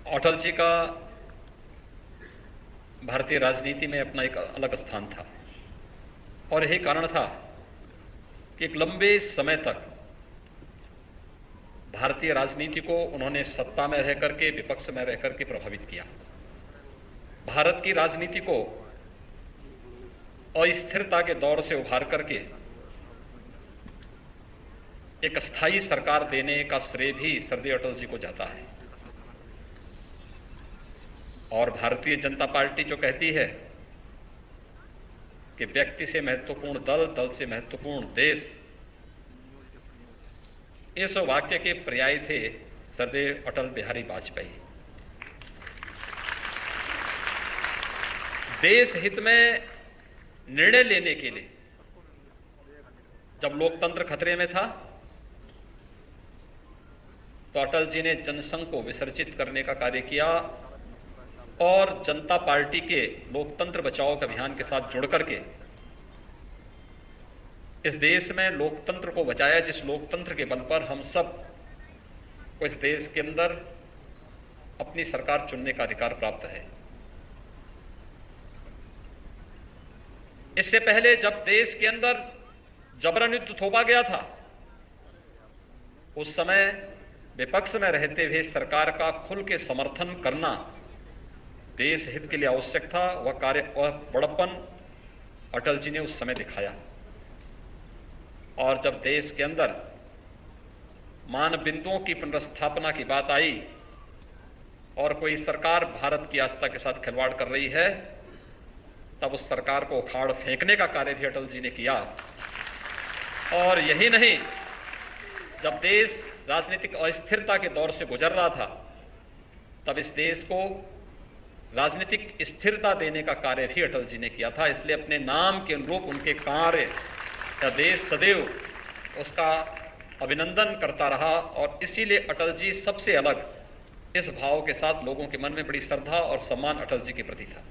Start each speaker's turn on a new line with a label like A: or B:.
A: अटल जी का भारतीय राजनीति में अपना एक अलग स्थान था और यही कारण था कि एक लंबे समय तक भारतीय राजनीति को उन्होंने सत्ता में रह करके, विपक्ष में रह करके प्रभावित किया। भारत की राजनीति को अस्थिरता के दौर से उभार करके एक स्थायी सरकार देने का श्रेय भी सरदेव अटल जी को जाता है। और भारतीय जनता पार्टी जो कहती है कि व्यक्ति से महत्वपूर्ण दल, दल से महत्वपूर्ण देश, इस वाक्य के पर्याय थे सरदेव अटल बिहारी वाजपेयी। देश हित में निर्णय लेने के लिए जब लोकतंत्र खतरे में था तो अटल जी ने जनसंघ को विसर्जित करने का कार्य किया और जनता पार्टी के लोकतंत्र बचाओ के अभियान के साथ जुड़ करके इस देश में लोकतंत्र को बचाया, जिस लोकतंत्र के बल पर हम सब को इस देश के अंदर अपनी सरकार चुनने का अधिकार प्राप्त है। इससे पहले जब देश के अंदर जबरन युद्ध थोपा गया था, उस समय विपक्ष में रहते हुए सरकार का खुल के समर्थन करना देश हित के लिए आवश्यक था। वह कार्य, वह बड़प्पन अटल जी ने उस समय दिखाया। और जब देश के अंदर मानबिंदुओं की पुनर्स्थापना की बात आई और कोई सरकार भारत की आस्था के साथ खिलवाड़ कर रही है, तब उस सरकार को उखाड़ फेंकने का कार्य भी अटल जी ने किया। और यही नहीं, जब देश राजनीतिक अस्थिरता के दौर से गुजर रहा था, तब इस देश को राजनीतिक स्थिरता देने का कार्य भी अटल जी ने किया था। इसलिए अपने नाम के अनुरूप उनके कार्य का देश सदैव उसका अभिनंदन करता रहा। और इसीलिए अटल जी सबसे अलग इस भाव के साथ लोगों के मन में बड़ी श्रद्धा और सम्मान अटल जी के प्रति था।